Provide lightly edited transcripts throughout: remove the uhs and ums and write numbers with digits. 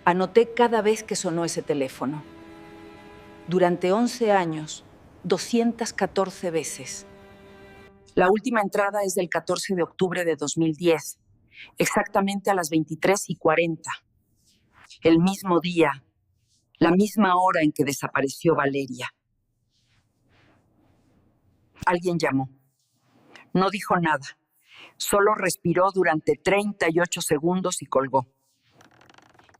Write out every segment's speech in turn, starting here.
Anoté cada vez que sonó ese teléfono. Durante 11 años, 214 veces. La última entrada es del 14 de octubre de 2010, exactamente a las 23:40. El mismo día, la misma hora en que desapareció Valeria. Alguien llamó. No dijo nada. Solo respiró durante 38 segundos y colgó.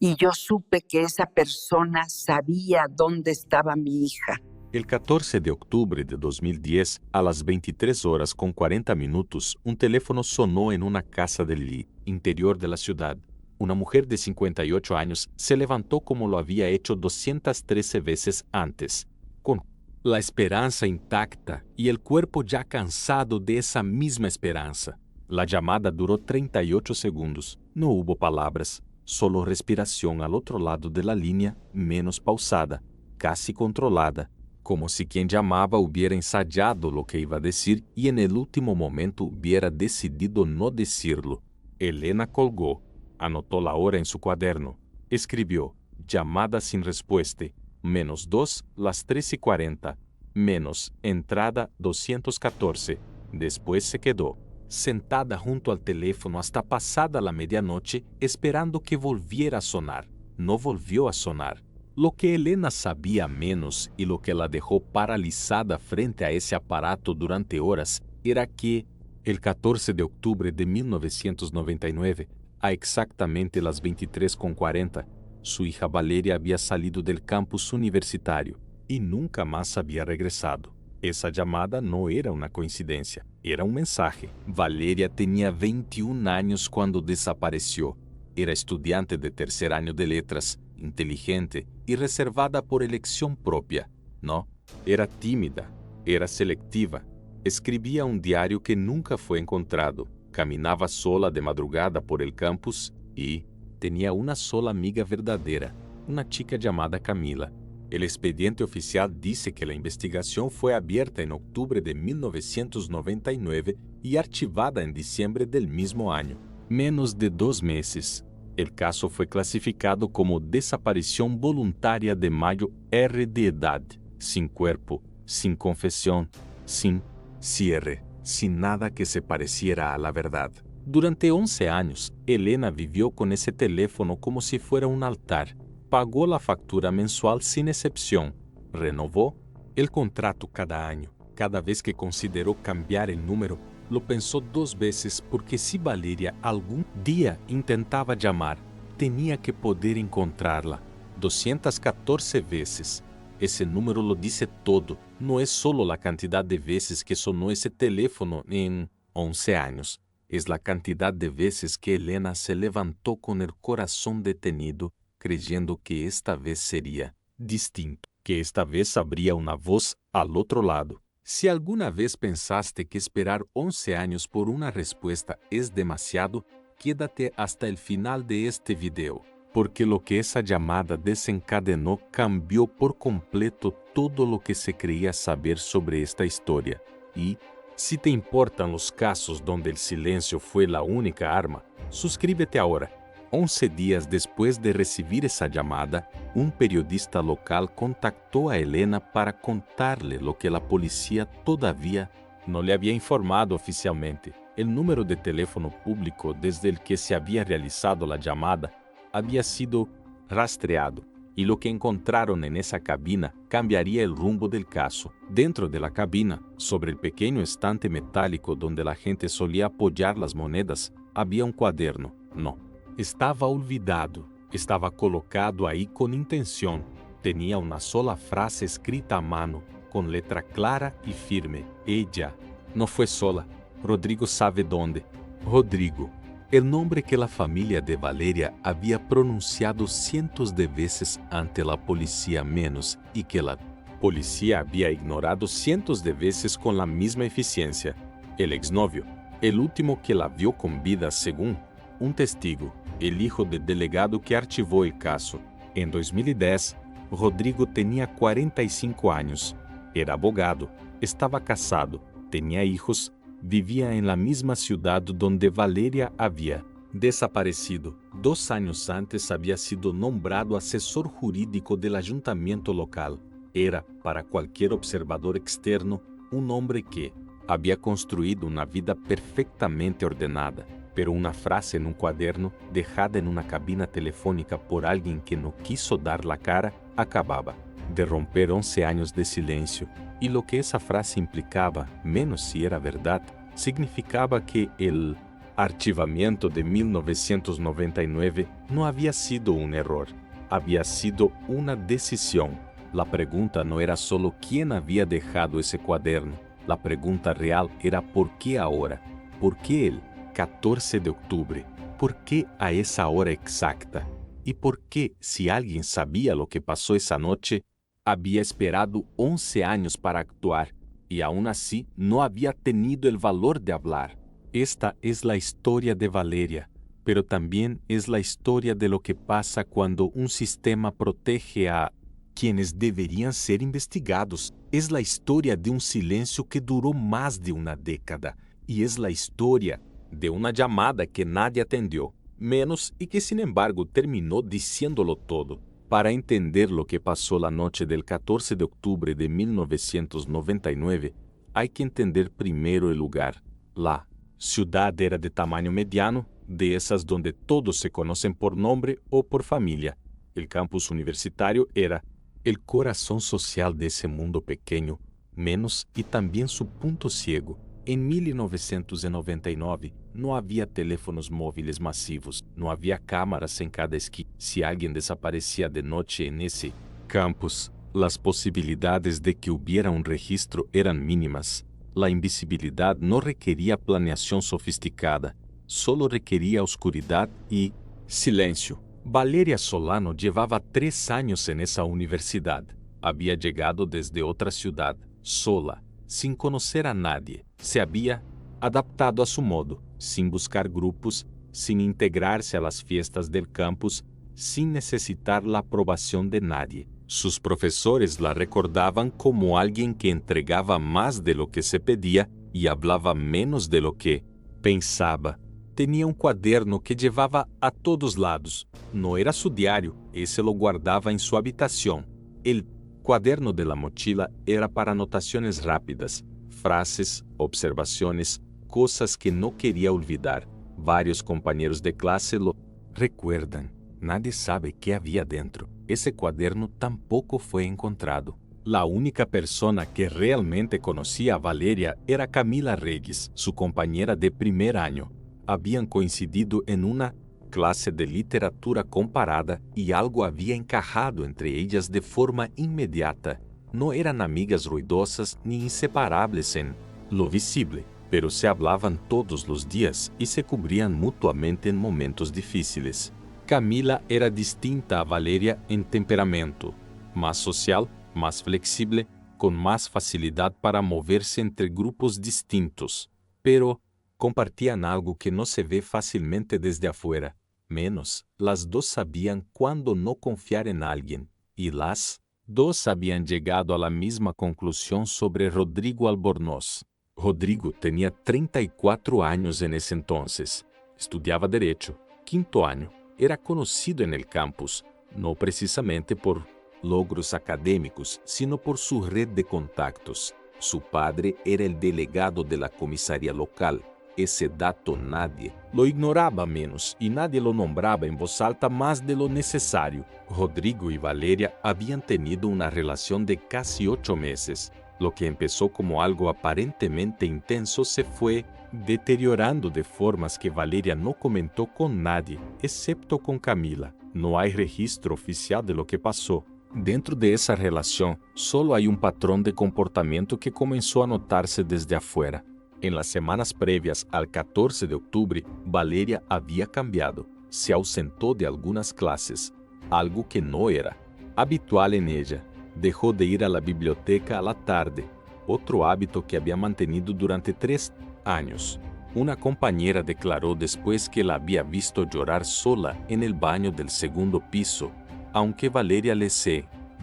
Y yo supe que esa persona sabía dónde estaba mi hija. El 14 de octubre de 2010, a las 23:40, un teléfono sonó en una casa del interior de la ciudad. Una mujer de 58 años se levantó como lo había hecho 213 veces antes, con la esperanza intacta y el cuerpo ya cansado de esa misma esperanza. La llamada duró 38 segundos. No hubo palabras, solo respiración al otro lado de la línea, menos pausada, casi controlada, como si quien llamaba hubiera ensayado lo que iba a decir y en el último momento hubiera decidido no decirlo. Elena colgó, anotó la hora en su cuaderno, escribió llamada sin respuesta, -2, las 3:40, menos entrada 214. Después se quedó sentada junto al teléfono hasta pasada la medianoche esperando que volviera a sonar. No volvió a sonar. Lo que Elena sabía menos y lo que la dejó paralizada frente a ese aparato durante horas era que el 14 de octubre de 1999, a exactamente las 23:40, su hija Valeria había salido del campus universitario y nunca más había regresado. Esa llamada no era una coincidencia, era un mensaje. Valeria tenía 21 años cuando desapareció. Era estudiante de tercer año de letras, inteligente y reservada por elección propia. No, era tímida, era selectiva. Escribía un diario que nunca fue encontrado. Caminaba sola de madrugada por el campus y tenía una sola amiga verdadera, una chica llamada Camila. El expediente oficial dice que la investigación fue abierta en octubre de 1999 y archivada en diciembre del mismo año. Menos de 2 meses. El caso fue clasificado como desaparición voluntaria de mayor de edad, sin cuerpo, sin confesión, sin cierre, sin nada que se pareciera a la verdad. Durante 11 años, Elena vivió con ese teléfono como si fuera un altar. Pagó la factura mensual sin excepción. Renovó el contrato cada año. Cada vez que consideró cambiar el número, lo pensó 2 veces porque si Valeria algún día intentaba llamar, tenía que poder encontrarla. 214 veces. Ese número lo dice todo. No es solo la cantidad de veces que sonó ese teléfono en 11 años. Es la cantidad de veces que Elena se levantó con el corazón detenido, creyendo que esta vez sería distinto, que esta vez habría una voz al otro lado. Si alguna vez pensaste que esperar 11 años por una respuesta es demasiado, quédate hasta el final de este video, porque lo que esa llamada desencadenó cambió por completo todo lo que se creía saber sobre esta historia. Y, si te importan los casos donde el silencio fue la única arma, suscríbete ahora. 11 días después de recibir esa llamada, un periodista local contactó a Elena para contarle lo que la policía todavía no le había informado oficialmente. El número de teléfono público desde el que se había realizado la llamada había sido rastreado, y lo que encontraron en esa cabina cambiaría el rumbo del caso. Dentro de la cabina, sobre el pequeño estante metálico donde la gente solía apoyar las monedas, había un cuaderno. No. Estava olvidado, estava colocado aí com intenção. Tinha uma sola frase escrita a mano, com letra clara e firme. Ella não foi sola. Rodrigo sabe dónde. Rodrigo, el nombre que la familia de Valeria había pronunciado cientos de veces ante la policía menos y que la policía había ignorado cientos de veces con la misma eficiencia. El exnovio, el último que la vio con vida según un testigo, el hijo del delegado que archivó el caso. En 2010, Rodrigo tenía 45 años, era abogado, estaba casado, tenía hijos, vivía en la misma ciudad donde Valeria había desaparecido. 2 años antes había sido nombrado asesor jurídico del ayuntamiento local. Era, para cualquier observador externo, un hombre que había construido una vida perfectamente ordenada, pero una frase en un cuaderno dejada en una cabina telefónica por alguien que no quiso dar la cara acababa de romper 11 años de silencio. Y lo que esa frase implicaba, menos si era verdad, significaba que el archivamiento de 1999 no había sido un error, había sido una decisión. La pregunta no era solo quién había dejado ese cuaderno, la pregunta real era ¿por qué ahora? ¿Por qué el 14 de octubre? ¿Por qué a esa hora exacta? ¿Y por qué, si alguien sabía lo que pasó esa noche, había esperado 11 años para actuar y aún así no había tenido el valor de hablar? Esta es la historia de Valeria, pero también es la historia de lo que pasa cuando un sistema protege a quienes deberían ser investigados. Es la historia de un silencio que duró más de una década y es la historia de una llamada que nadie atendió, menos y que sin embargo terminó diciéndolo todo. Para entender lo que pasó la noche del 14 de octubre de 1999, hay que entender primero el lugar. La ciudad era de tamaño mediano, de esas donde todos se conocen por nombre o por familia. El campus universitario era el corazón social de ese mundo pequeño, menos y también su punto ciego. En 1999 no había teléfonos móviles masivos, no había cámaras en cada esquina. Si alguien desaparecía de noche en ese campus, las posibilidades de que hubiera un registro eran mínimas. La invisibilidad no requería planeación sofisticada, solo requería oscuridad y silencio. Valeria Solano llevaba 3 años en esa universidad. Había llegado desde otra ciudad, sola, sin conocer a nadie. Se había adaptado a su modo, sin buscar grupos, sin integrarse a las fiestas del campus, sin necesitar la aprobación de nadie. Sus profesores la recordaban como alguien que entregaba más de lo que se pedía y hablaba menos de lo que pensaba. Tenía un cuaderno que llevaba a todos lados. No era su diario, ese lo guardaba en su habitación. El cuaderno de la mochila era para anotaciones rápidas, frases, observaciones, cosas que no quería olvidar. Varios compañeros de clase lo recuerdan. Nadie sabe qué había dentro. Ese cuaderno tampoco fue encontrado. La única persona que realmente conocía a Valeria era Camila Reyes, su compañera de primer año. Habían coincidido en una clase de literatura comparada y algo había encajado entre ellas de forma inmediata. No eran amigas ruidosas ni inseparables en lo visible, pero se hablaban todos los días y se cubrían mutuamente en momentos difíciles. Camila era distinta a Valeria en temperamento, más social, más flexible, con más facilidad para moverse entre grupos distintos, pero compartían algo que no se ve fácilmente desde afuera, menos, las dos sabían cuándo no confiar en alguien, y las dos habían llegado a la misma conclusión sobre Rodrigo Albornoz. Rodrigo tenía 34 años en ese entonces, estudiaba Derecho, 5º año, era conocido en el campus, no precisamente por logros académicos, sino por su red de contactos. Su padre era el delegado de la comisaría local. Ese dato nadie lo ignoraba menos y nadie lo nombraba en voz alta más de lo necesario. Rodrigo y Valeria habían tenido una relación de casi 8 meses. Lo que empezó como algo aparentemente intenso se fue deteriorando de formas que Valeria no comentó con nadie, excepto con Camila. No hay registro oficial de lo que pasó. Dentro de esa relación, solo hay un patrón de comportamiento que comenzó a notarse desde afuera. En las semanas previas al 14 de octubre, Valeria había cambiado. Se ausentó de algunas clases, algo que no era habitual en ella. Dejó de ir a la biblioteca a la tarde, otro hábito que había mantenido durante 3 años. Una compañera declaró después que la había visto llorar sola en el baño del 2º piso, aunque Valeria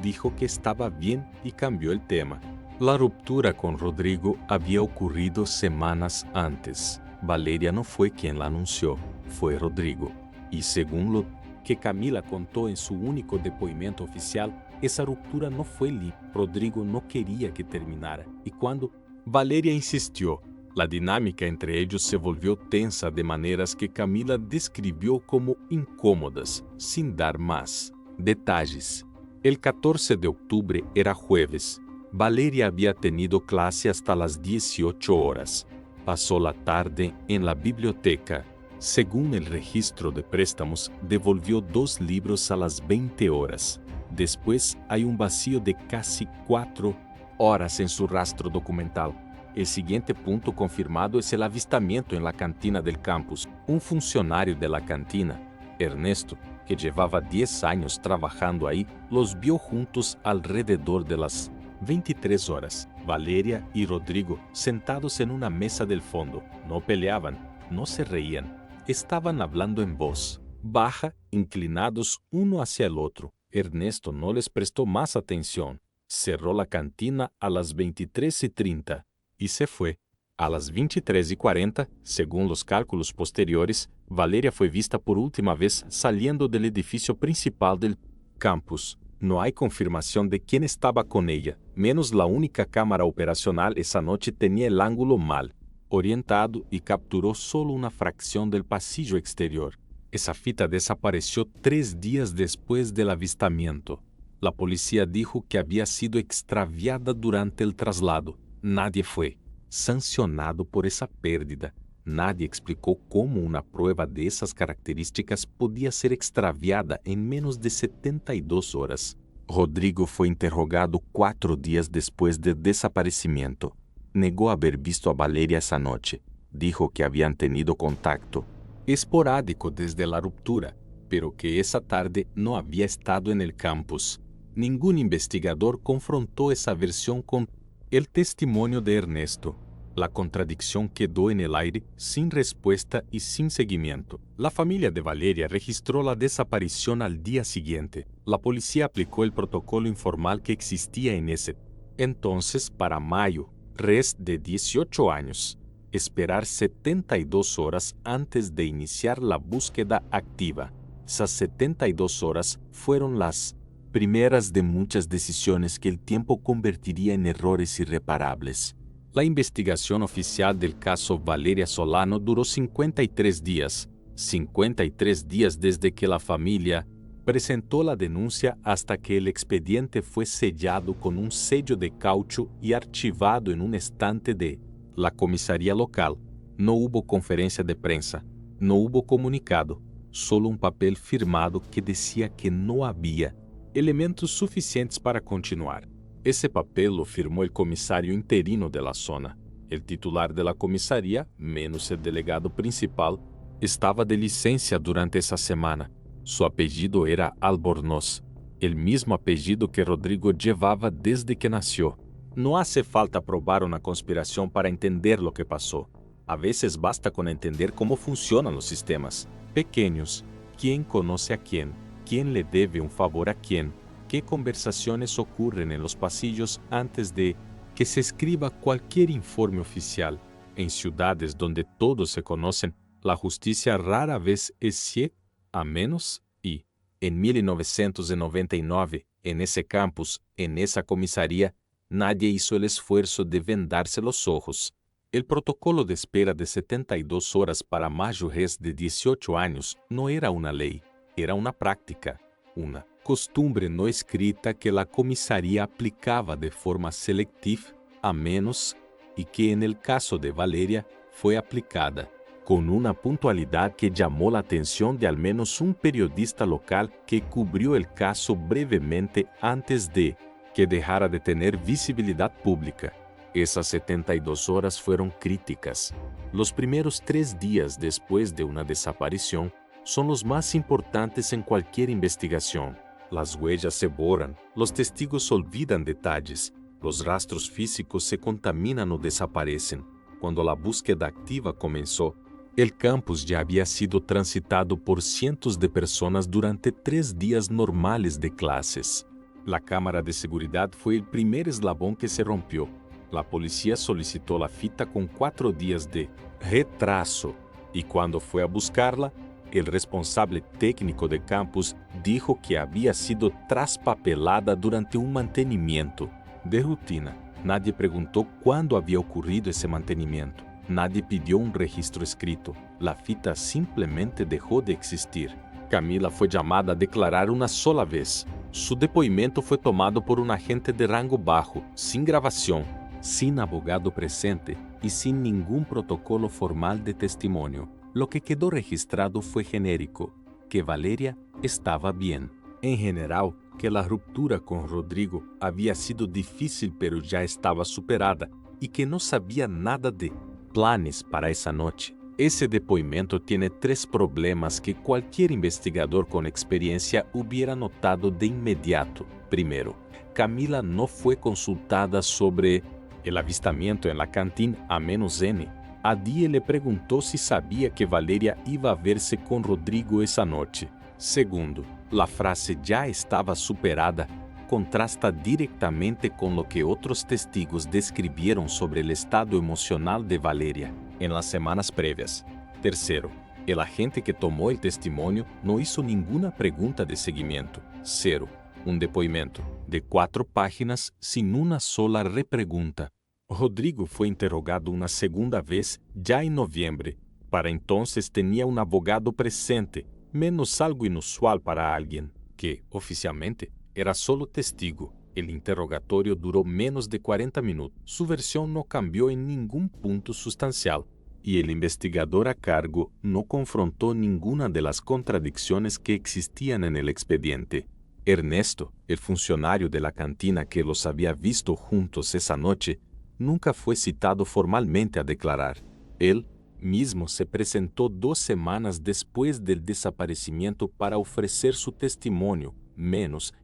dijo que estaba bien y cambió el tema. La ruptura con Rodrigo había ocurrido semanas antes. Valeria no fue quien la anunció. fue Rodrigo. Y según lo que Camila contó en su único depoimento oficial, esa ruptura no fue libre. Rodrigo no quería que terminara. Y cuando Valeria insistió, la dinámica entre ellos se volvió tensa de maneras que Camila describió como incómodas, sin dar más detalles. El 14 de octubre era jueves. Valeria había tenido clase hasta las 18 horas. Pasó la tarde en la biblioteca. Según el registro de préstamos, devolvió 2 libros a las 20 horas. Después hay un vacío de casi 4 horas en su rastro documental. El siguiente punto confirmado es el avistamiento en la cantina del campus. Un funcionario de la cantina, Ernesto, que llevaba 10 años trabajando ahí, los vio juntos alrededor de las 23 horas. Valeria y Rodrigo sentados en una mesa del fondo. No peleaban, no se reían. Estaban hablando en voz baja, inclinados uno hacia el otro. Ernesto no les prestó más atención. Cerró la cantina a las 23:30 y se fue. A las 23:40, según los cálculos posteriores, Valeria fue vista por última vez saliendo del edificio principal del campus. No hay confirmación de quién estaba con ella, menos la única cámara operacional esa noche tenía el ángulo mal orientado y capturó solo una fracción del pasillo exterior. Esa fita desapareció 3 días después del avistamiento. La policía dijo que había sido extraviada durante el traslado. Nadie fue sancionado por esa pérdida. Nadie explicó cómo una prueba de esas características podía ser extraviada en menos de 72 horas. Rodrigo fue interrogado 4 días después del desaparecimiento. Negó haber visto a Valeria esa noche. Dijo que habían tenido contacto esporádico desde la ruptura, pero que esa tarde no había estado en el campus. Ningún investigador confrontó esa versión con el testimonio de Ernesto. La contradicción quedó en el aire, sin respuesta y sin seguimiento. La familia de Valeria registró la desaparición al día siguiente. La policía aplicó el protocolo informal que existía en ese entonces para mayo, res de 18 años. Esperar 72 horas antes de iniciar la búsqueda activa. Esas 72 horas fueron las primeras de muchas decisiones que el tiempo convertiría en errores irreparables. La investigación oficial del caso Valeria Solano duró 53 días. 53 días desde que la familia presentó la denuncia hasta que el expediente fue sellado con un sello de caucho y archivado en un estante de la comisaría local. No hubo conferencia de prensa, no hubo comunicado, solo un papel firmado que decía que no había elementos suficientes para continuar. Ese papel lo firmó el comisario interino de la zona. El titular de la comisaría, menos el delegado principal, estaba de licencia durante esa semana. Su apellido era Albornoz, el mismo apellido que Rodrigo llevaba desde que nació. No hace falta probar una conspiración para entender lo que pasó. A veces basta con entender cómo funcionan los sistemas pequeños. ¿Quién conoce a quién? ¿Quién le debe un favor a quién? ¿Qué conversaciones ocurren en los pasillos antes de que se escriba cualquier informe oficial? En ciudades donde todos se conocen, la justicia rara vez es ciega, a menos y, en 1999, en ese campus, en esa comisaría, nadie hizo el esfuerzo de vendarse los ojos. El protocolo de espera de 72 horas para mayores de 18 años no era una ley, era una práctica, una costumbre no escrita que la comisaría aplicaba de forma selectiva, a menos, y que en el caso de Valeria fue aplicada con una puntualidad que llamó la atención de al menos un periodista local que cubrió el caso brevemente antes de que dejara de tener visibilidad pública. Esas 72 horas fueron críticas. Los primeros 3 días después de una desaparición son los más importantes en cualquier investigación. Las huellas se borran, los testigos olvidan detalles, los rastros físicos se contaminan o desaparecen. Cuando la búsqueda activa comenzó, el campus ya había sido transitado por cientos de personas durante 3 días normales de clases. La cámara de seguridad fue el primer eslabón que se rompió. La policía solicitó la fita con 4 días de retraso y cuando fue a buscarla, el responsable técnico de campus dijo que había sido traspapelada durante un mantenimiento de rutina. Nadie preguntó cuándo había ocurrido ese mantenimiento. Nadie pidió un registro escrito. La fita simplemente dejó de existir. Camila fue llamada a declarar una sola vez. Su depoimento fue tomado por un agente de rango bajo, sin grabación, sin abogado presente y sin ningún protocolo formal de testimonio. Lo que quedó registrado fue genérico, que Valeria estaba bien. En general, que la ruptura con Rodrigo había sido difícil pero ya estaba superada y que no sabía nada de planes para esa noche. Ese depoimento tiene 3 problemas que cualquier investigador con experiencia hubiera notado de inmediato. Primero, Camila no fue consultada sobre el avistamiento en la cantina A-N. Adie le preguntó si sabía que Valeria iba a verse con Rodrigo esa noche. Segundo, la frase "ya estaba superada" contrasta directamente con lo que otros testigos describieron sobre el estado emocional de Valeria en las semanas previas. Tercero, el agente que tomó el testimonio no hizo ninguna pregunta de seguimiento. 0. Un depoimento de 4 páginas sin una sola repregunta. Rodrigo fue interrogado una segunda vez ya en noviembre. Para entonces tenía un abogado presente, menos algo inusual para alguien que, oficialmente, era solo testigo. El interrogatorio duró menos de 40 minutos. Su versión no cambió en ningún punto sustancial y el investigador a cargo no confrontó ninguna de las contradicciones que existían en el expediente. Ernesto, el funcionario de la cantina que los había visto juntos esa noche, nunca fue citado formalmente a declarar. Él mismo se presentó 2 semanas después del desaparecimiento para ofrecer su testimonio,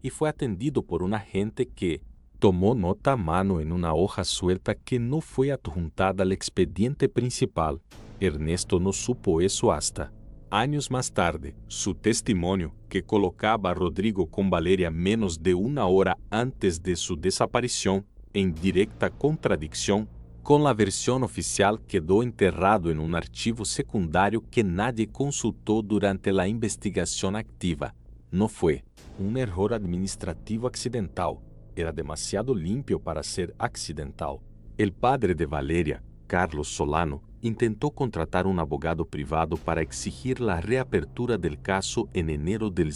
y fue atendido por un agente que tomó nota a mano en una hoja suelta que no fue adjuntada al expediente principal. Ernesto no supo eso hasta años más tarde. Su testimonio, que colocaba a Rodrigo con Valeria menos de 1 hora antes de su desaparición, en directa contradicción con la versión oficial, quedó enterrado en un archivo secundario que nadie consultó durante la investigación activa. No fue un error administrativo accidental, era demasiado limpio para ser accidental. El padre de Valeria, Carlos Solano, intentó contratar un abogado privado para exigir la reapertura del caso en enero del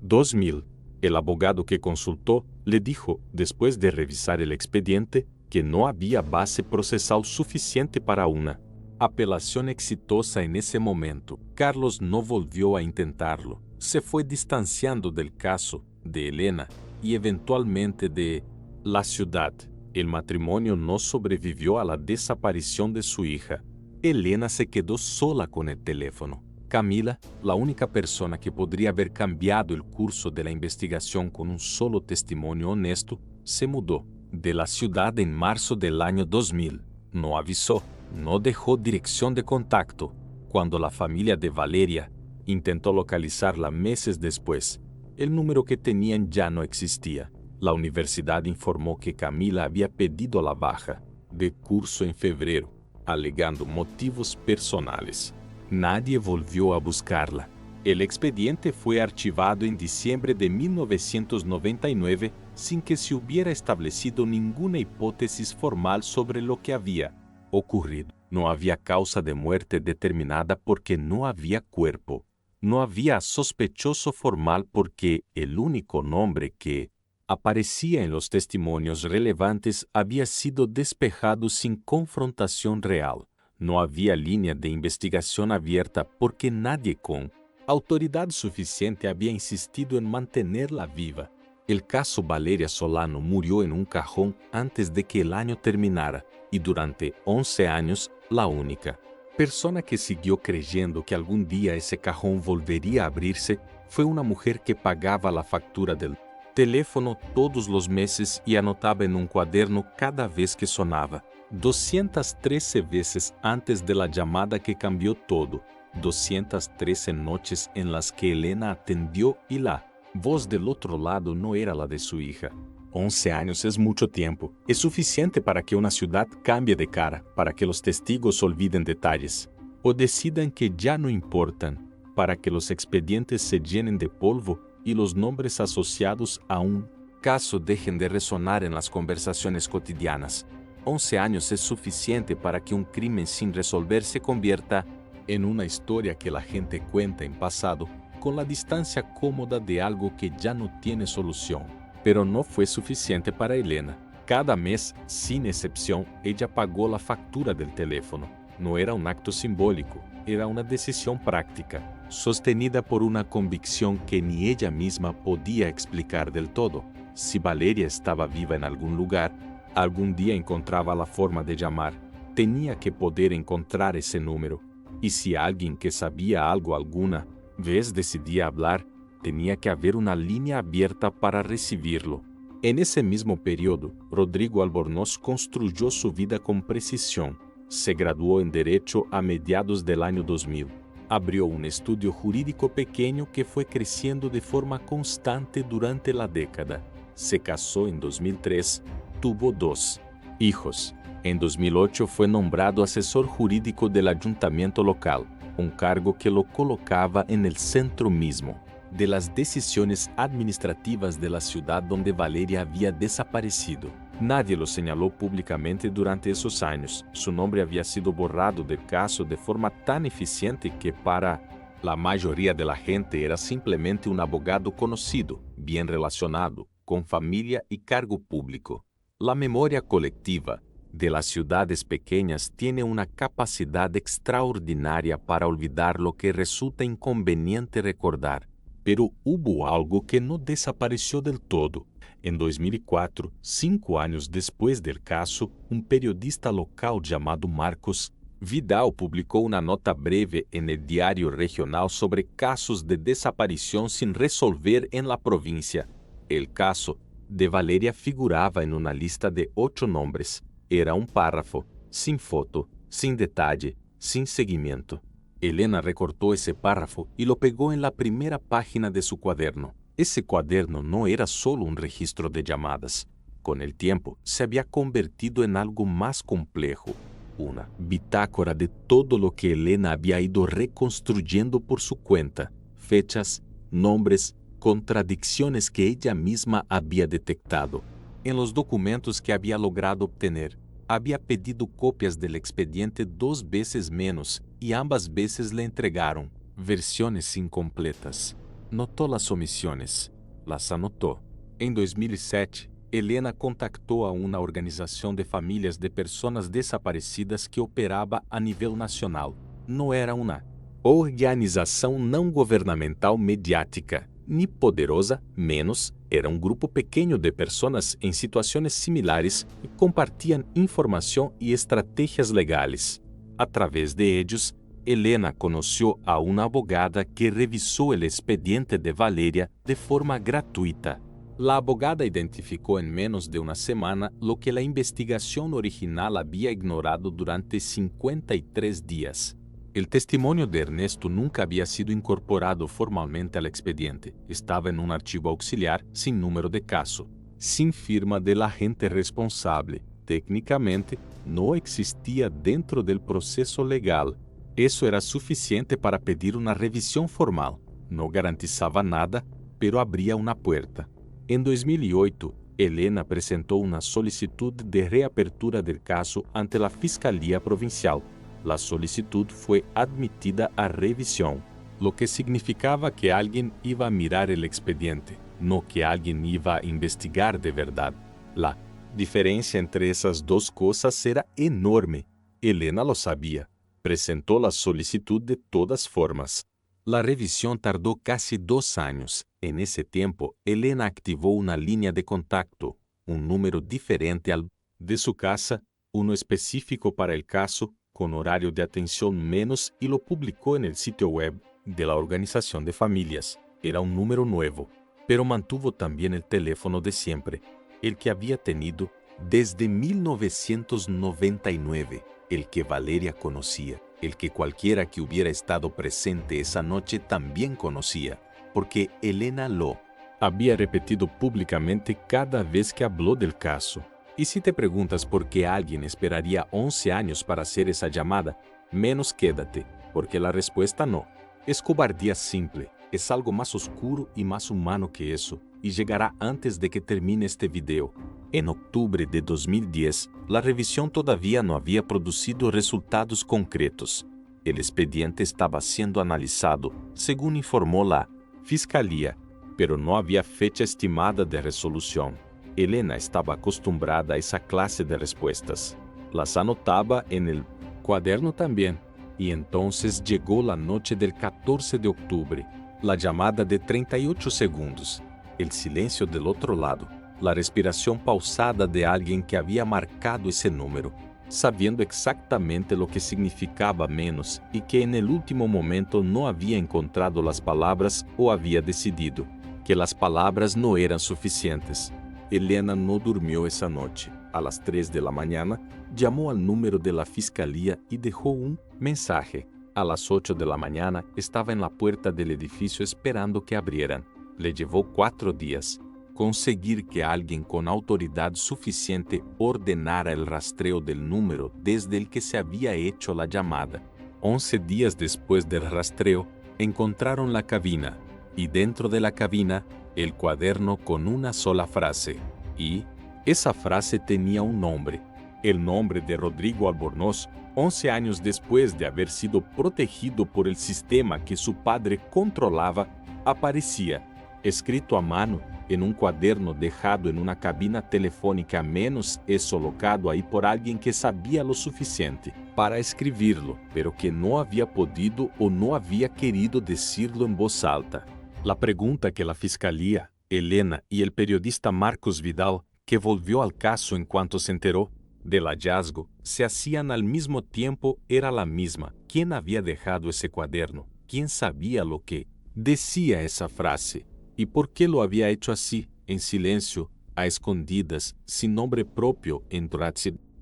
2000. El abogado que consultó le dijo, después de revisar el expediente, que no había base procesal suficiente para una apelación exitosa en ese momento. Carlos no volvió a intentarlo. Se fue distanciando del caso, de Elena y eventualmente de la ciudad. El matrimonio no sobrevivió a la desaparición de su hija. Elena se quedó sola con el teléfono. Camila, la única persona que podría haber cambiado el curso de la investigación con un solo testimonio honesto, se mudó de la ciudad en marzo del año 2000. No avisó, no dejó dirección de contacto. Cuando la familia de Valeria intentó localizarla meses después, el número que tenían ya no existía. La universidad informó que Camila había pedido la baja de curso en febrero, alegando motivos personales. Nadie volvió a buscarla. El expediente fue archivado en diciembre de 1999 sin que se hubiera establecido ninguna hipótesis formal sobre lo que había ocurrido. No había causa de muerte determinada porque no había cuerpo. No había sospechoso formal porque el único nombre que aparecía en los testimonios relevantes había sido despejado sin confrontación real. No había línea de investigación abierta porque nadie con autoridad suficiente había insistido en mantenerla viva. El caso Valeria Solano murió en un cajón antes de que el año terminara y durante 11 años la única persona que siguió creyendo que algún día ese cajón volvería a abrirse fue una mujer que pagaba la factura del teléfono todos los meses y anotaba en un cuaderno cada vez que sonaba. 213 veces antes de la llamada que cambió todo. 213 noches en las que Elena atendió y la voz del otro lado no era la de su hija. 11 años es mucho tiempo. Es suficiente para que una ciudad cambie de cara, para que los testigos olviden detalles. o decidan que ya no importan, para que los expedientes se llenen de polvo y los nombres asociados a un caso dejen de resonar en las conversaciones cotidianas. 11 años es suficiente para que un crimen sin resolver se convierta en una historia que la gente cuenta en pasado, con la distancia cómoda de algo que ya no tiene solución. Pero no fue suficiente para Elena. Cada mes, sin excepción, ella pagó la factura del teléfono. No era un acto simbólico, era una decisión práctica, sostenida por una convicción que ni ella misma podía explicar del todo. Si Valeria estaba viva en algún lugar, algún día encontraba la forma de llamar. Tenía que poder encontrar ese número. Y si alguien que sabía algo alguna vez decidía hablar, tenía que haber una línea abierta para recibirlo. En ese mismo periodo, Rodrigo Albornoz construyó su vida con precisión. Se graduó en Derecho a mediados del año 2000. Abrió un estudio jurídico pequeño que fue creciendo de forma constante durante la década. Se casó en 2003, tuvo 2 hijos. En 2008 fue nombrado asesor jurídico del ayuntamiento local, un cargo que lo colocaba en el centro mismo de las decisiones administrativas de la ciudad donde Valeria había desaparecido. Nadie lo señaló públicamente durante esos años. Su nombre había sido borrado del caso de forma tan eficiente que para la mayoría de la gente era simplemente un abogado conocido, bien relacionado, con familia y cargo público. La memoria colectiva de las ciudades pequeñas tiene una capacidad extraordinaria para olvidar lo que resulta inconveniente recordar. Pero hubo algo que no desapareció del todo. En 2004, 5 años después del caso, un periodista local llamado Marcos Vidal publicó una nota breve en el diario regional sobre casos de desaparición sin resolver en la provincia. El caso de Valeria figuraba en una lista de 8 nombres. Era un párrafo, sin foto, sin detalle, sin seguimiento. Elena recortó ese párrafo y lo pegó en la primera página de su cuaderno. Ese cuaderno no era solo un registro de llamadas. Con el tiempo, se había convertido en algo más complejo. Una bitácora de todo lo que Elena había ido reconstruyendo por su cuenta. Fechas, nombres, contradicciones que ella misma había detectado. En los documentos que había logrado obtener, había pedido copias del expediente 2 veces menos y ambas veces le entregaron versiones incompletas. Notó las omisiones, las anotó. En 2007, Elena contactó a una organización de familias de personas desaparecidas que operaba a nivel nacional. No era una organização não governamental mediática, ni poderosa, menos, era un grupo pequeño de personas en situaciones similares que compartían información y estrategias legales. A través de ellos, Elena conoció a una abogada que revisó el expediente de Valeria de forma gratuita. La abogada identificó en menos de una semana lo que la investigación original había ignorado durante 53 días. El testimonio de Ernesto nunca había sido incorporado formalmente al expediente. Estaba en un archivo auxiliar sin número de caso, sin firma del agente responsable. Técnicamente, no existía dentro del proceso legal. Eso era suficiente para pedir una revisión formal. No garantizaba nada, pero abría una puerta. En 2008, Elena presentó una solicitud de reapertura del caso ante la Fiscalía Provincial. La solicitud fue admitida a revisión, lo que significaba que alguien iba a mirar el expediente, no que alguien iba a investigar de verdad. La diferencia entre esas dos cosas era enorme. Elena lo sabía. Presentó la solicitud de todas formas. La revisión tardó casi 2 años. En ese tiempo, Elena activó una línea de contacto, un número diferente al de su casa, uno específico para el caso, con horario de atención menos, y lo publicó en el sitio web de la Organización de Familias. Era un número nuevo, pero mantuvo también el teléfono de siempre, el que había tenido desde 1999, el que Valeria conocía, el que cualquiera que hubiera estado presente esa noche también conocía, porque Elena lo había repetido públicamente cada vez que habló del caso. Y si te preguntas por qué alguien esperaría 11 años para hacer esa llamada, menos quédate, porque la respuesta no. Es cobardía simple, es algo más oscuro y más humano que eso, y llegará antes de que termine este video. En octubre de 2010, la revisión todavía no había producido resultados concretos. El expediente estaba siendo analizado, según informó la Fiscalía, pero no había fecha estimada de resolución. Elena estaba acostumbrada a esa clase de respuestas. Las anotaba en el cuaderno también. Y entonces llegó la noche del 14 de octubre, la llamada de 38 segundos, el silencio del otro lado, la respiración pausada de alguien que había marcado ese número, sabiendo exactamente lo que significaba menos y que en el último momento no había encontrado las palabras o había decidido que las palabras no eran suficientes. Elena no durmió esa noche. A las 3 de la mañana, llamó al número de la fiscalía y dejó un mensaje. A las 8 de la mañana, estaba en la puerta del edificio esperando que abrieran. Le llevó 4 días conseguir que alguien con autoridad suficiente ordenara el rastreo del número desde el que se había hecho la llamada. 11 días después del rastreo, encontraron la cabina, y dentro de la cabina, el cuaderno con una sola frase. Y esa frase tenía un nombre, el nombre de Rodrigo Albornoz, 11 años después de haber sido protegido por el sistema que su padre controlaba, aparecía, escrito a mano, en un cuaderno dejado en una cabina telefónica, menos eso locado ahí por alguien que sabía lo suficiente para escribirlo, pero que no había podido o no había querido decirlo en voz alta. La pregunta que la fiscalía, Elena y el periodista Marcos Vidal, que volvió al caso en cuanto se enteró del hallazgo, se hacían al mismo tiempo era la misma. ¿Quién había dejado ese cuaderno? ¿Quién sabía lo que decía esa frase? ¿Y por qué lo había hecho así, en silencio, a escondidas, sin nombre propio en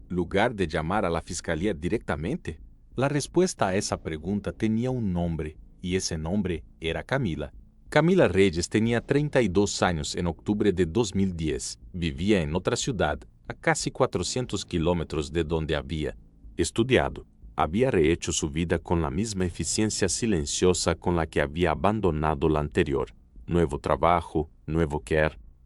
lugar de llamar a la fiscalía directamente? La respuesta a esa pregunta tenía un nombre, y ese nombre era Camila. Camila Reyes tenía 32 años en octubre de 2010. Vivía en otra ciudad, a casi 400 kilómetros de donde había estudiado. Había rehecho su vida con la misma eficiencia silenciosa con la que había abandonado la anterior. Nuevo trabajo, nuevo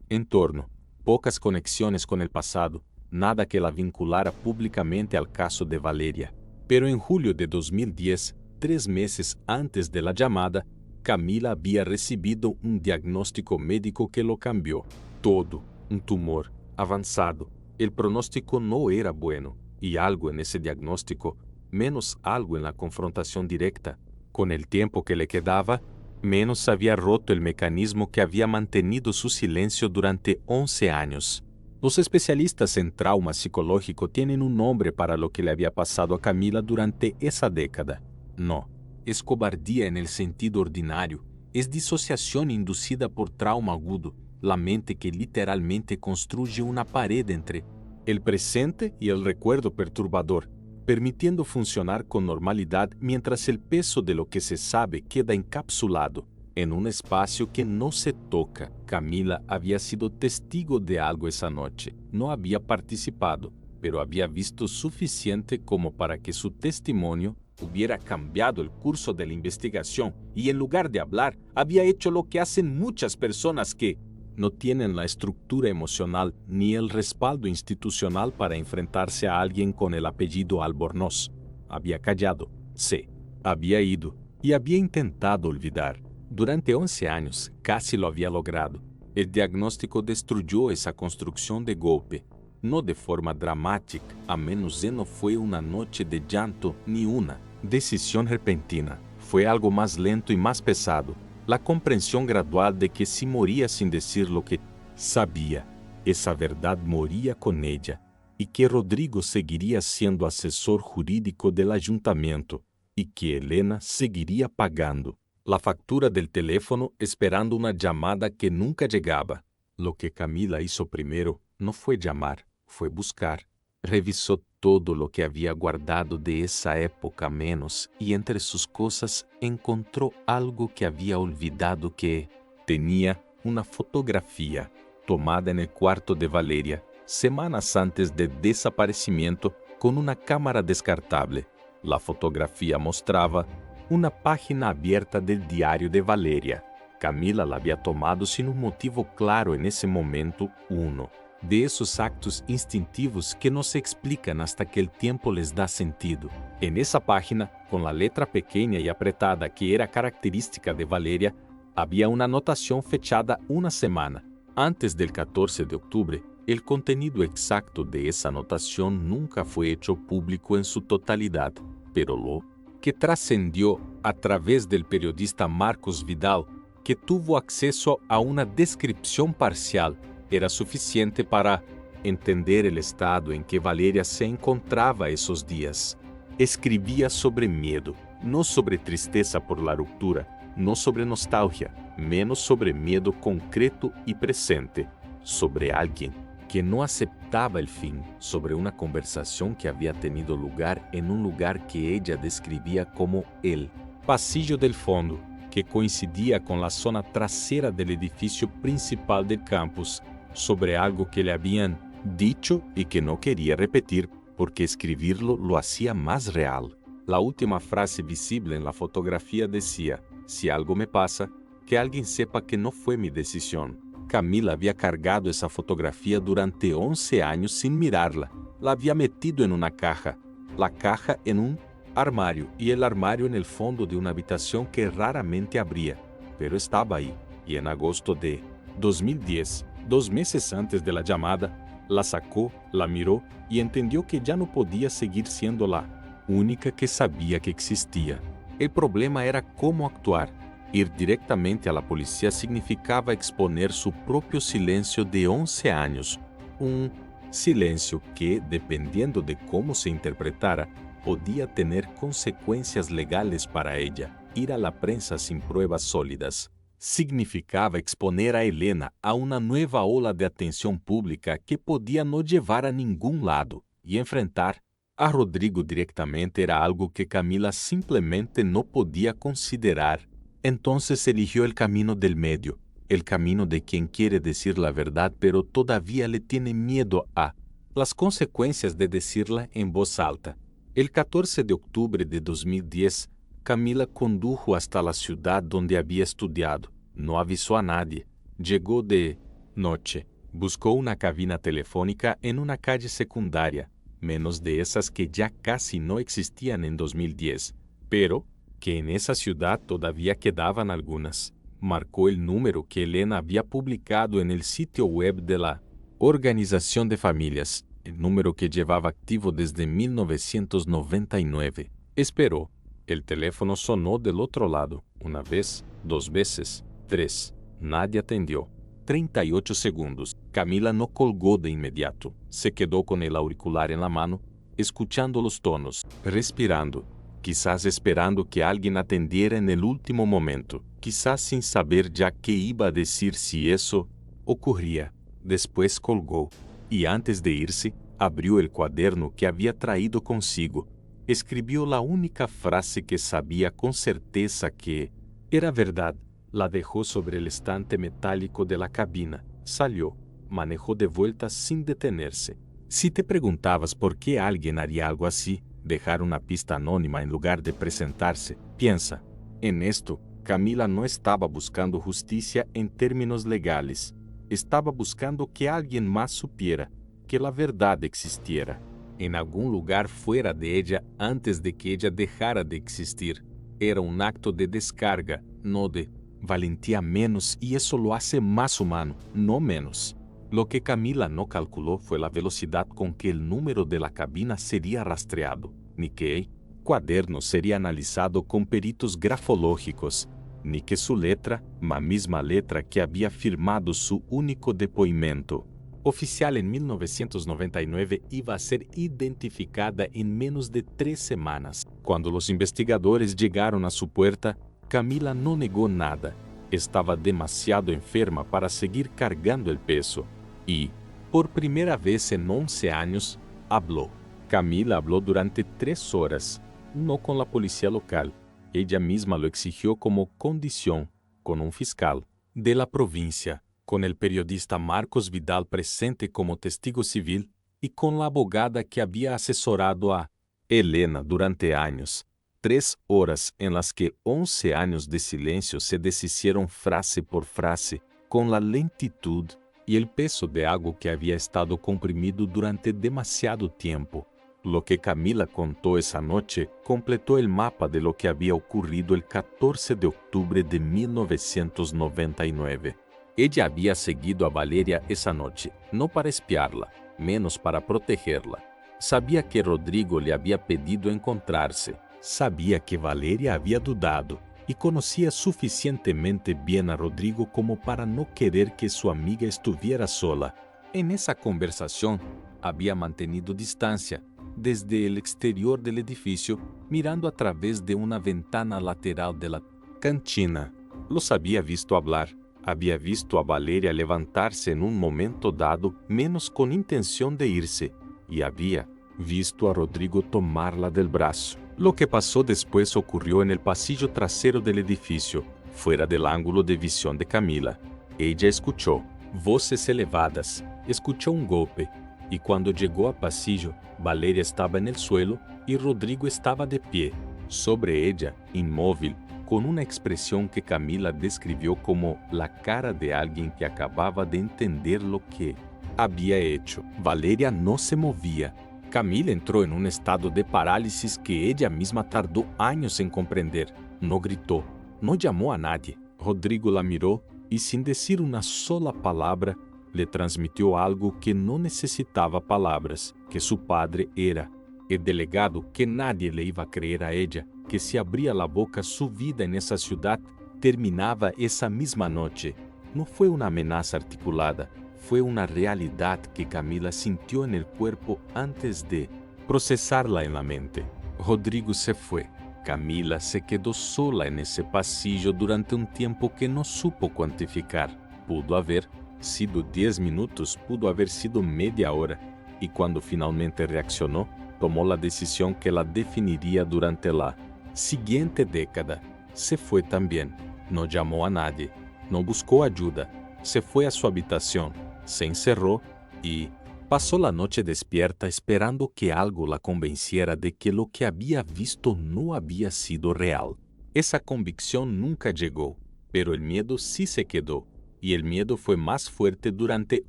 entorno, pocas conexiones con el pasado, nada que la vinculara públicamente al caso de Valeria. Pero en julio de 2010, 3 meses antes de la llamada, Camila había recibido un diagnóstico médico que lo cambió todo, un tumor avanzado. El pronóstico no era bueno, y algo en ese diagnóstico, menos algo en la confrontación directa, con el tiempo que le quedaba, menos había roto el mecanismo que había mantenido su silencio durante 11 años. Los especialistas en trauma psicológico tienen un nombre para lo que le había pasado a Camila durante esa década. No, es cobardía en el sentido ordinario, es disociación inducida por trauma agudo, la mente que literalmente construye una pared entre el presente y el recuerdo perturbador, permitiendo funcionar con normalidad mientras el peso de lo que se sabe queda encapsulado en un espacio que no se toca. Camila había sido testigo de algo esa noche. No había participado, pero había visto suficiente como para que su testimonio hubiera cambiado el curso de la investigación y en lugar de hablar, había hecho lo que hacen muchas personas que no tienen la estructura emocional ni el respaldo institucional para enfrentarse a alguien con el apellido Albornoz. Había callado, sí, había ido y había intentado olvidar. Durante 11 años casi lo había logrado. El diagnóstico destruyó esa construcción de golpe, no de forma dramática, a menos no fue una noche de llanto ni una decisión repentina. Fue algo más lento y más pesado. La comprensión gradual de que si moría sin decir lo que sabía, esa verdad moría con ella, y que Rodrigo seguiría siendo asesor jurídico del ayuntamiento, y que Elena seguiría pagando la factura del teléfono esperando una llamada que nunca llegaba. Lo que Camila hizo primero no fue llamar, fue buscar. Revisó todo lo que había guardado de esa época menos y entre sus cosas encontró algo que había olvidado que tenía una fotografía tomada en el cuarto de Valeria, semanas antes del desaparecimiento con una cámara descartable. La fotografía mostraba una página abierta del diario de Valeria. Camila la había tomado sin un motivo claro en ese momento, uno de esos actos instintivos que no se explican hasta que el tiempo les da sentido. En esa página, con la letra pequeña y apretada que era característica de Valeria, había una anotación fechada una semana antes del 14 de octubre. El contenido exacto de esa anotación nunca fue hecho público en su totalidad, pero lo que trascendió a través del periodista Marcos Vidal, que tuvo acceso a una descripción parcial, era suficiente para entender el estado en que Valeria se encontraba esos días. Escribía sobre miedo, no sobre tristeza por la ruptura, no sobre nostalgia, menos sobre miedo concreto y presente, sobre alguien que no aceptaba el fin, sobre una conversación que había tenido lugar en un lugar que ella describía como el pasillo del fondo, que coincidía con la zona trasera del edificio principal del campus, sobre algo que le habían dicho y que no quería repetir porque escribirlo lo hacía más real. La última frase visible en la fotografía decía: si algo me pasa, que alguien sepa que no fue mi decisión. Camila había cargado esa fotografía durante 11 años sin mirarla. La había metido en una caja, la caja en un armario y el armario en el fondo de una habitación que raramente abría, pero estaba ahí. Y en agosto de 2010, 2 meses antes de la llamada, la sacó, la miró y entendió que ya no podía seguir siendo la única que sabía que existía. El problema era cómo actuar. Ir directamente a la policía significaba exponer su propio silencio de 11 años, un silencio que, dependiendo de cómo se interpretara, podía tener consecuencias legales para ella. Ir a la prensa sin pruebas sólidas significaba exponer a Helena a una nueva ola de atención pública que podía no llevar a ningún lado, y enfrentar a Rodrigo directamente era algo que Camila simplemente no podía considerar. Entonces eligió el camino del medio, el camino de quien quiere decir la verdad pero todavía le tiene miedo a las consecuencias de decirla en voz alta. El 14 de octubre de 2010, Camila condujo hasta la ciudad donde había estudiado. No avisó a nadie. Llegó de noche. Buscó una cabina telefónica en una calle secundaria, menos de esas que ya casi no existían en 2010, pero que en esa ciudad todavía quedaban algunas. Marcó el número que Helena había publicado en el sitio web de la Organización de Familias, el número que llevaba activo desde 1999. Esperó. El teléfono sonó del otro lado, una vez, 2 veces, 3. Nadie atendió. 38 segundos. Camila no colgó de inmediato. Se quedó con el auricular en la mano, escuchando los tonos, respirando, quizás esperando que alguien atendiera en el último momento, quizás sin saber ya qué iba a decir si eso ocurría. Después colgó, y antes de irse, abrió el cuaderno que había traído consigo. Escribió la única frase que sabía con certeza que era verdad. La dejó sobre el estante metálico de la cabina. Salió. Manejó de vuelta sin detenerse. Si te preguntabas por qué alguien haría algo así, dejar una pista anónima en lugar de presentarse, piensa. En esto, Camila no estaba buscando justicia en términos legales. Estaba buscando que alguien más supiera que la verdad existiera en algún lugar fuera de ella antes de que ella dejara de existir. Era un acto de descarga, no de valentía menos, y eso lo hace más humano, no menos. Lo que Camila no calculó fue la velocidad con que el número de la cabina sería rastreado, ni que el cuaderno sería analizado con peritos grafológicos, ni que su letra, la misma letra que había firmado su único depoimento oficial en 1999, iba a ser identificada en menos de 3 semanas. Cuando los investigadores llegaron a su puerta, Camila no negó nada. Estaba demasiado enferma para seguir cargando el peso. Y, por primera vez en 11 años, habló. Camila habló durante 3 horas, no con la policía local. Ella misma lo exigió como condición, con un fiscal de la provincia, con el periodista Marcos Vidal presente como testigo civil y con la abogada que había asesorado a Elena, durante años, 3 horas en las que 11 años de silencio se deshicieron frase por frase, con la lentitud y el peso de algo que había estado comprimido durante demasiado tiempo. Lo que Camila contó esa noche completó el mapa de lo que había ocurrido el 14 de octubre de 1999. Ella había seguido a Valeria esa noche, no para espiarla, menos para protegerla. Sabía que Rodrigo le había pedido encontrarse. Sabía que Valeria había dudado y conocía suficientemente bien a Rodrigo como para no querer que su amiga estuviera sola. En esa conversación había mantenido distancia desde el exterior del edificio, mirando a través de una ventana lateral de la cantina. Los había visto hablar. Había visto a Valeria levantarse en un momento dado, menos con intención de irse, y había visto a Rodrigo tomarla del brazo. Lo que pasó después ocurrió en el pasillo trasero del edificio, fuera del ángulo de visión de Camila. Ella escuchó voces elevadas, escuchó un golpe, y cuando llegó al pasillo, Valeria estaba en el suelo y Rodrigo estaba de pie, sobre ella, inmóvil, con una expresión que Camila describió como la cara de alguien que acababa de entender lo que había hecho. Valeria no se movía. Camila entró en un estado de parálisis que ella misma tardó años en comprender. No gritó, no llamó a nadie. Rodrigo la miró y sin decir una sola palabra, le transmitió algo que no necesitaba palabras, que su padre era el delegado, que nadie le iba a creer a ella, que si abría la boca su vida en esa ciudad terminaba esa misma noche. No fue una amenaza articulada, fue una realidad que Camila sintió en el cuerpo antes de procesarla en la mente. Rodrigo se fue. Camila se quedó sola en ese pasillo durante un tiempo que no supo cuantificar. Pudo haber sido 10 minutos, pudo haber sido media hora, y cuando finalmente reaccionó, tomó la decisión que la definiría durante la siguiente década. Se fue también. No llamó a nadie, no buscó ayuda. Se fue a su habitación, se encerró y pasó la noche despierta esperando que algo la convenciera de que lo que había visto no había sido real. Esa convicción nunca llegó, pero el miedo sí se quedó, y el miedo fue más fuerte durante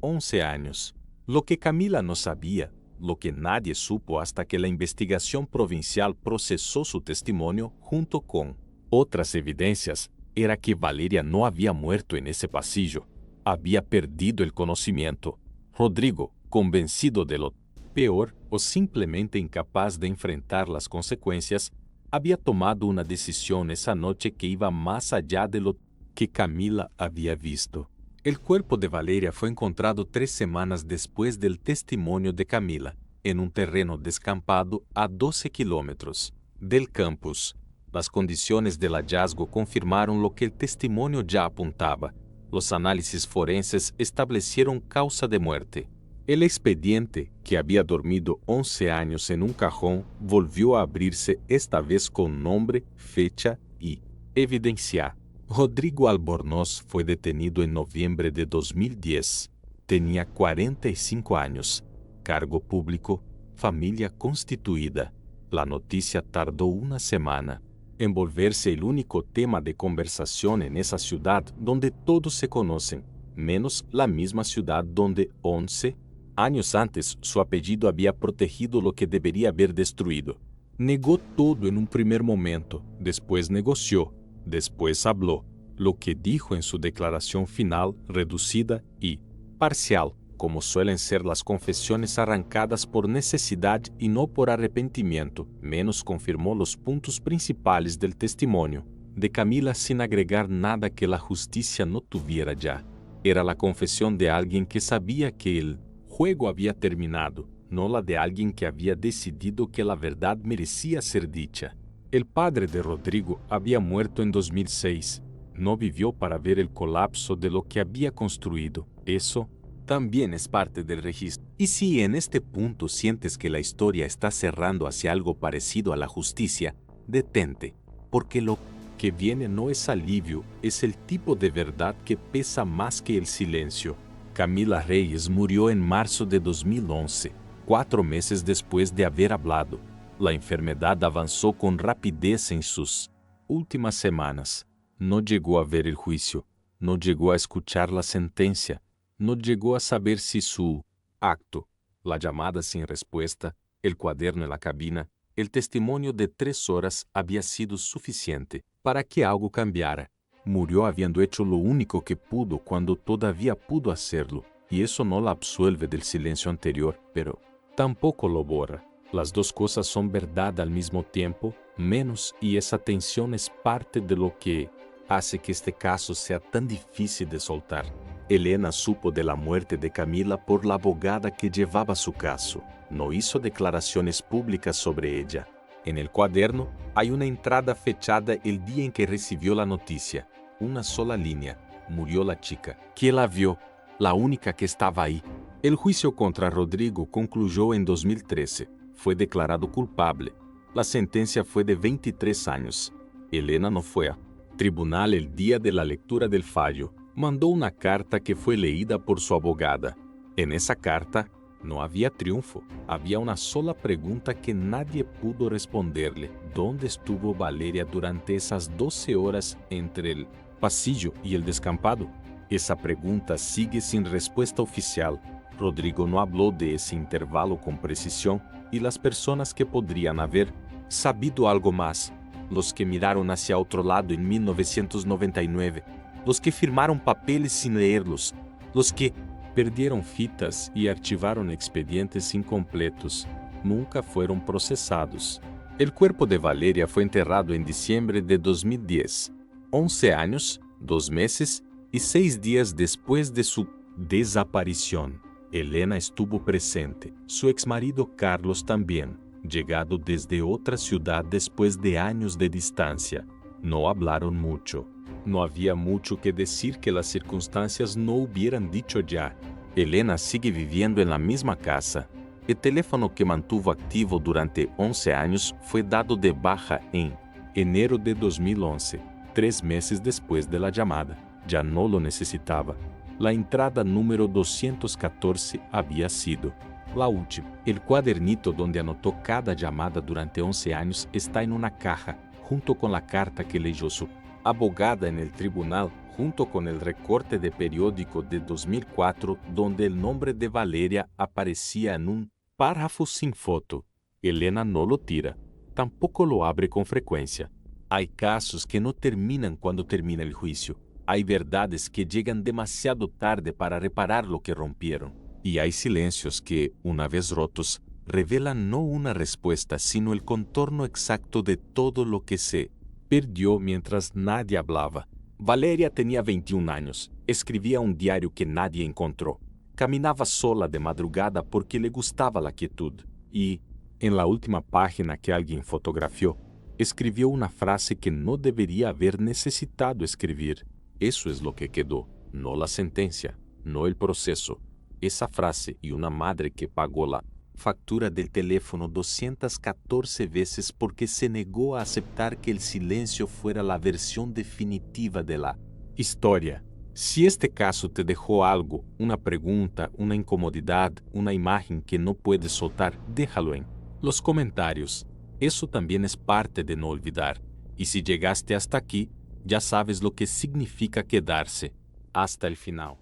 11 años. Lo que Camila no sabía, lo que nadie supo hasta que la investigación provincial procesó su testimonio junto con otras evidencias, era que Valeria no había muerto en ese pasillo. Había perdido el conocimiento. Rodrigo, convencido de lo peor o simplemente incapaz de enfrentar las consecuencias, había tomado una decisión esa noche que iba más allá de lo que Camila había visto. El cuerpo de Valeria fue encontrado 3 semanas después del testimonio de Camila, en un terreno descampado a 12 kilómetros del campus. Las condiciones del hallazgo confirmaron lo que el testimonio ya apuntaba. Los análisis forenses establecieron causa de muerte. El expediente, que había dormido 11 años en un cajón, volvió a abrirse esta vez con nombre, fecha y evidencia. Rodrigo Albornoz fue detenido en noviembre de 2010. Tenía 45 años, cargo público, familia constituida. La noticia tardó una semana en volverse el único tema de conversación en esa ciudad donde todos se conocen, menos la misma ciudad donde 11 años antes su apellido había protegido lo que debería haber destruido. Negó todo en un primer momento, después negoció, después habló. Lo que dijo en su declaración final, reducida y parcial, como suelen ser las confesiones arrancadas por necesidad y no por arrepentimiento, menos confirmó los puntos principales del testimonio de Camila sin agregar nada que la justicia no tuviera ya. Era la confesión de alguien que sabía que el juego había terminado, no la de alguien que había decidido que la verdad merecía ser dicha. El padre de Rodrigo había muerto en 2006. No vivió para ver el colapso de lo que había construido. Eso también es parte del registro. Y si en este punto sientes que la historia está cerrando hacia algo parecido a la justicia, detente, porque lo que viene no es alivio, es el tipo de verdad que pesa más que el silencio. Camila Reyes murió en marzo de 2011, 4 meses después de haber hablado. La enfermedad avanzó con rapidez en sus últimas semanas. No llegó a ver el juicio, no llegó a escuchar la sentencia, no llegó a saber si su acto, la llamada sin respuesta, el cuaderno en la cabina, el testimonio de 3 horas había sido suficiente para que algo cambiara. Murió habiendo hecho lo único que pudo cuando todavía pudo hacerlo, y eso no la absuelve del silencio anterior, pero tampoco lo borra. Las dos cosas son verdad al mismo tiempo, menos, y esa tensión es parte de lo que hace que este caso sea tan difícil de soltar. Elena supo de la muerte de Camila por la abogada que llevaba su caso. No hizo declaraciones públicas sobre ella. En el cuaderno hay una entrada fechada el día en que recibió la noticia. Una sola línea. Murió la chica, que la vio, la única que estaba ahí. El juicio contra Rodrigo concluyó en 2013. Fue declarado culpable. La sentencia fue de 23 años. Elena no fue a tribunal el día de la lectura del fallo. Mandó una carta que fue leída por su abogada. En esa carta no había triunfo. Había una sola pregunta que nadie pudo responderle. ¿Dónde estuvo Valeria durante esas 12 horas entre el pasillo y el descampado? Esa pregunta sigue sin respuesta oficial. Rodrigo no habló de ese intervalo con precisión y las personas que podrían haber sabido algo más, los que miraron hacia otro lado en 1999, los que firmaron papeles sin leerlos, los que perdieron fitas y archivaron expedientes incompletos, nunca fueron procesados. El cuerpo de Valeria fue enterrado en diciembre de 2010, 11 años, 2 meses y 6 días después de su desaparición. Elena estuvo presente, su exmarido Carlos también, llegado desde otra ciudad después de años de distancia. No hablaron mucho. No había mucho que decir que las circunstancias no hubieran dicho ya. Elena sigue viviendo en la misma casa. El teléfono que mantuvo activo durante 11 años fue dado de baja en enero de 2011, 3 meses después de la llamada. Ya no lo necesitaba. La entrada número 214 había sido la última. El cuadernito donde anotó cada llamada durante 11 años está en una caja, junto con la carta que leyó su abogada en el tribunal, junto con el recorte de periódico de 2004 donde el nombre de Valeria aparecía en un párrafo sin foto. Elena no lo tira, tampoco lo abre con frecuencia. Hay casos que no terminan cuando termina el juicio. Hay verdades que llegan demasiado tarde para reparar lo que rompieron. Y hay silencios que, una vez rotos, revelan no una respuesta, sino el contorno exacto de todo lo que se perdió mientras nadie hablaba. Valeria tenía 21 años, escribía un diario que nadie encontró. Caminaba sola de madrugada porque le gustaba la quietud. Y, en la última página que alguien fotografió, escribió una frase que no debería haber necesitado escribir. Eso es lo que quedó, no la sentencia, no el proceso. Esa frase y una madre que pagó la factura del teléfono 214 veces porque se negó a aceptar que el silencio fuera la versión definitiva de la historia. Si este caso te dejó algo, una pregunta, una incomodidad, una imagen que no puedes soltar, déjalo en los comentarios. Eso también es parte de no olvidar. Y si llegaste hasta aquí, ya sabes lo que significa quedarse hasta el final.